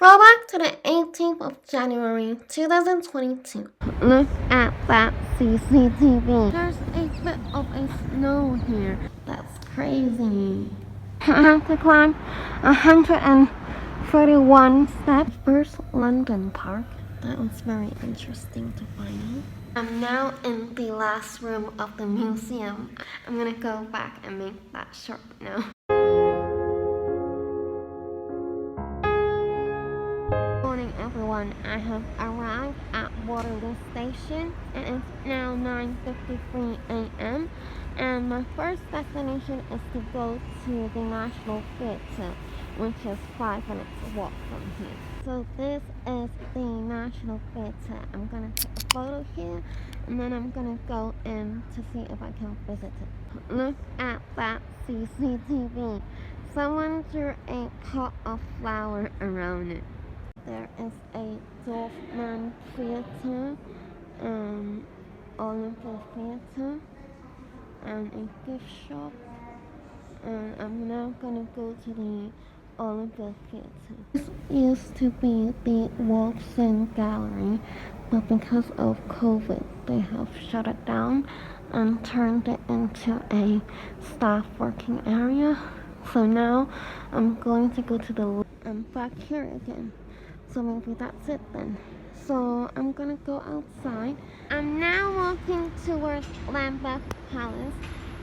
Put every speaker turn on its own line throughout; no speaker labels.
Throwback to the 18th of January 2022. Look at that CCTV. There's a bit of a snow here. That's crazy. I have to climb 131 steps. First London Park. That was very interesting to find out. I'm now in the last room of the museum. I'm gonna go back and make that short now. Morning everyone, I have arrived at Waterloo Station and it's now 9:53 a.m. and my first destination is to go to the National Theatre, which is 5 minutes walk from here. So this is the National Theatre. I'm gonna take a photo here and then I'm gonna go in to see if I can visit it. Look at that CCTV. Someone threw a pot of flour around it. There is a Dorfman Theatre, Olympia Theatre, and a gift shop. And I'm now gonna go to the Olympia Theatre. This used to be the Wolfson Gallery, but because of COVID, they have shut it down and turned it into a staff working area. So now I'm going to go to the back here again. So maybe that's it then. So I'm gonna go outside. I'm now walking towards Lambeth Palace,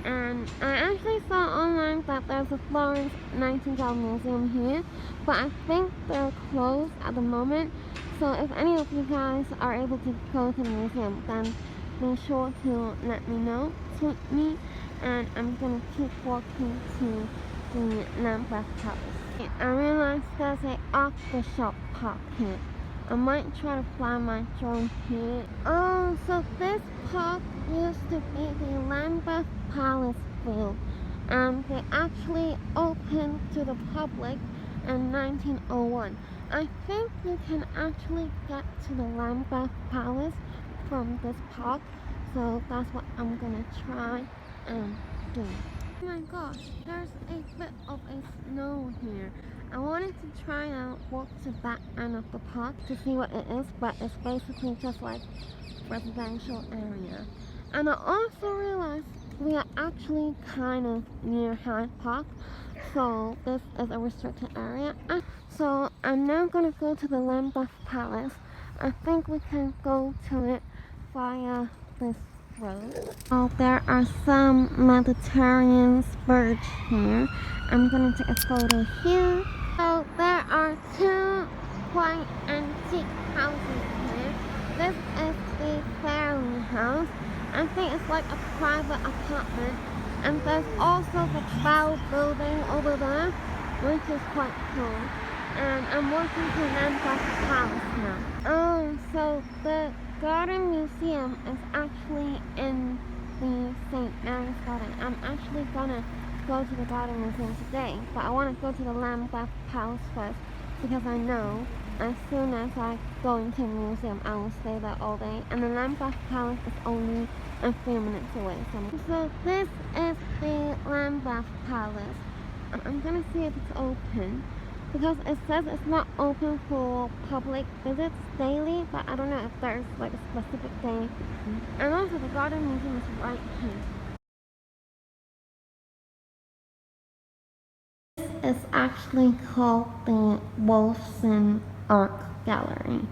and I actually saw online that there's a Florence Nightingale museum here, but I think they're closed at the moment. So if any of you guys are able to go to the museum, then be sure to let me know, tweet me, and I'm gonna keep walking to the Lambeth Palace. I realized there's a aftershock park here. I might try to fly my drone here. Oh, so this park used to be the Lambeth Palace field, and they actually opened to the public in 1901. I think you can actually get to the Lambeth Palace from this park, so that's what I'm gonna try and do. Oh my gosh, there's a bit of a snow here. I wanted to try and walk to that end of the park to see what it is, but it's basically just like residential area. And I also realized we are actually kind of near Hyde Park, so this is a restricted area. So I'm now gonna go to the Lambeth Palace. I think we can go to it via this road. Oh, there are some Mediterranean birds here. I'm gonna take a photo here. So there are two quite antique houses here. This is the Fairy House. I think it's like a private apartment. And there's also the Bow building over there, which is quite cool. And I'm walking to Lambeth Palace now. Oh, so the Garden Museum is actually in the St. Mary's Garden. I'm actually gonna go to the Garden Museum today, but I want to go to the Lambeth Palace first because I know as soon as I go into the museum I will stay there all day, and the Lambeth Palace is only a few minutes away. So this is the Lambeth Palace. I'm gonna see if it's open, because it says it's not open for public visits daily, but I don't know if there's like a specific day. And also the Garden Museum is right here. This is actually called the Wolfson Art Gallery,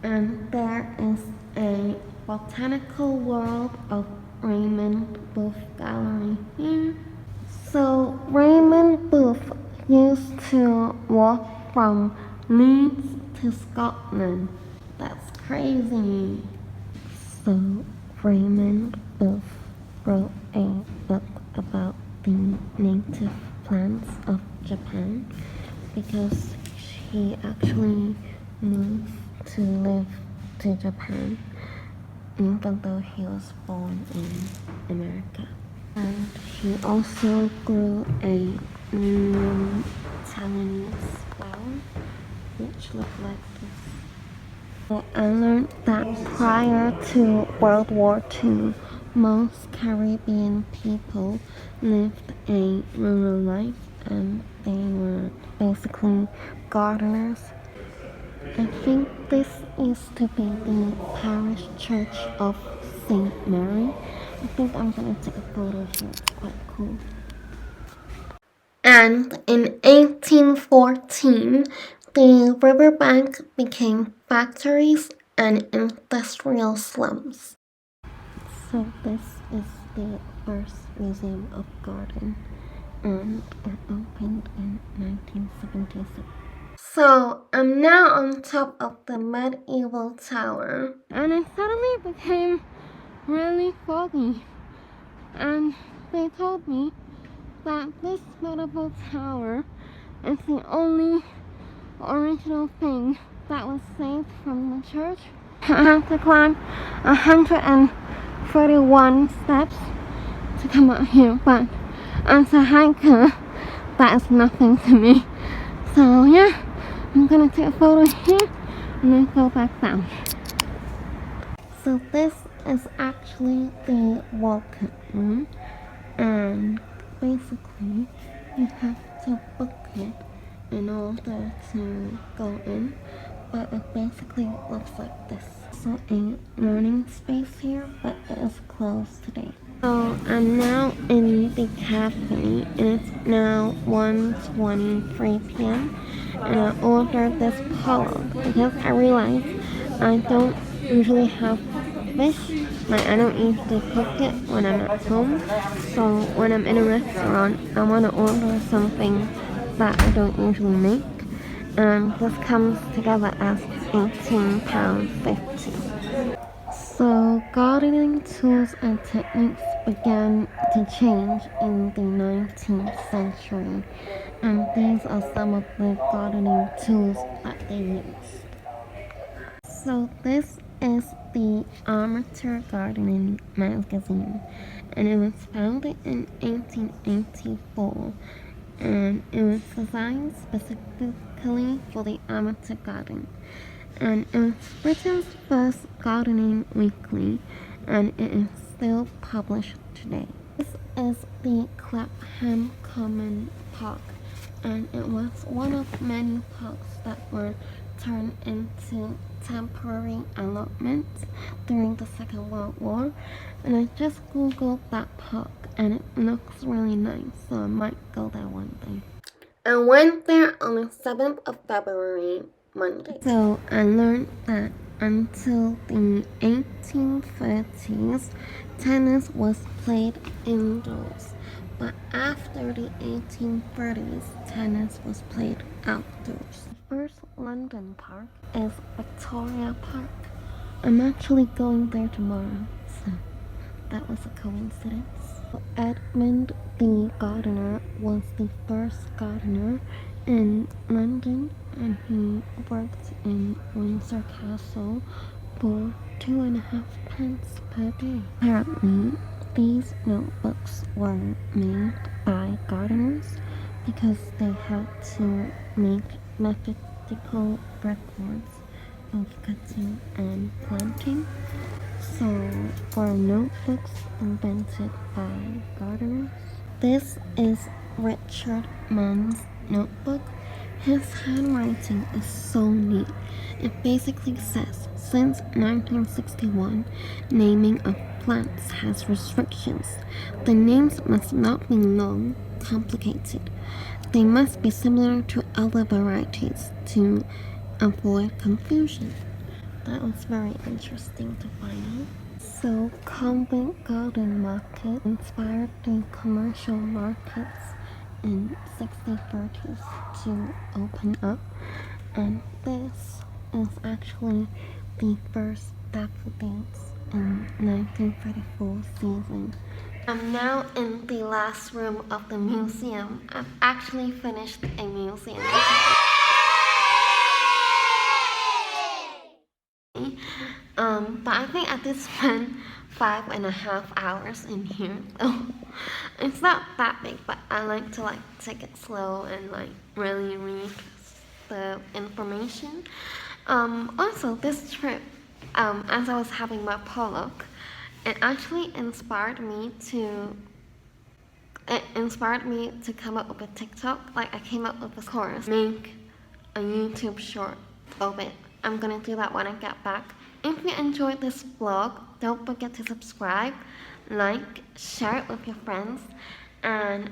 and there is a Botanical World of Raymond Booth Gallery here. So Raymond Booth used to walk from Leeds to Scotland. That's crazy. So Raymond Booth wrote a book about the native plants of Japan because he actually moved to live to Japan even though he was born in America. And he also grew a Taiwanese flower, which looked like this. So I learned that prior to World War II, most Caribbean people lived a rural life, and they were basically gardeners. I think this used to be the parish church of St. Mary. I think I'm gonna take a photo here, it's quite cool. And in 1814, the riverbank became factories and industrial slums. So this is the first museum of garden, and it opened in 1976. So I'm now on top of the medieval tower, and it suddenly became really foggy, and they told me that this medieval tower is the only original thing that was saved from the church. I have to climb 131 steps to come out here, but as a hiker, that is nothing to me. So yeah, I'm gonna take a photo here and then go back down. So this is actually the welcome room, and basically you have to book it in order to go in, but it basically looks like this. So a learning space here, but it is closed today. So I'm now in the cafe. It's now 1:23 p.m. and I ordered this pollock because I realized I don't usually have fish. Like, I don't usually cook it when I'm at home. So when I'm in a restaurant, I want to order something that I don't usually make. And this comes together as £18.50. So gardening tools and techniques began to change in the 19th century, and these are some of the gardening tools that they used. So this is the Amateur Gardening magazine, and it was founded in 1884, and it was designed specifically for the amateur garden. And it was Britain's first gardening weekly, and it is still published today. This is the Clapham Common Park, and it was one of many parks that were turned into temporary allotments during the Second World War. And I just googled that park, and it looks really nice, so I might go there one day. I went there on the 7th of February, Monday. So I learned that until the 1830s, tennis was played indoors. But after the 1830s, tennis was played outdoors. The first London park is Victoria Park. I'm actually going there tomorrow, so that was a coincidence. Edmund the Gardener was the first gardener in London, and he worked in Windsor Castle for 2.5 pence per day. Apparently, these notebooks were made by gardeners because they had to make methodical records of cutting and planting. So, for notebooks invented by gardeners, this is Richard Mann's notebook. His handwriting is so neat. It basically says, since 1961, naming of plants has restrictions. The names must not be long, complicated. They must be similar to other varieties to avoid confusion. That was very interesting to find out. So, Covent Garden Market inspired the commercial markets in 1630s to open up, and this is actually the first daffodils in 1934 season. I'm now in the last room of the museum. I've actually finished a museum. But I think I did spend 5.5 hours in here, so it's not that big, but I like to take it slow and really read the information. Also, this trip, as I was having my pollock, it actually inspired me to come up with a TikTok. I came up with a course, make a YouTube short Oh wait, I'm gonna do that when I get back. If you enjoyed this vlog, don't forget to subscribe, like, share it with your friends, and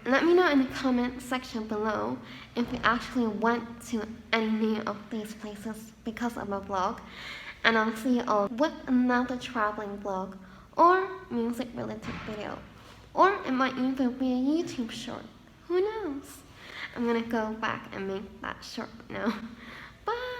let me know in the comment section below if you actually went to any of these places because of my vlog. And I'll see you all with another traveling vlog or music related video. Or it might even be a YouTube short. Who knows? I'm gonna go back and make that short now. Bye!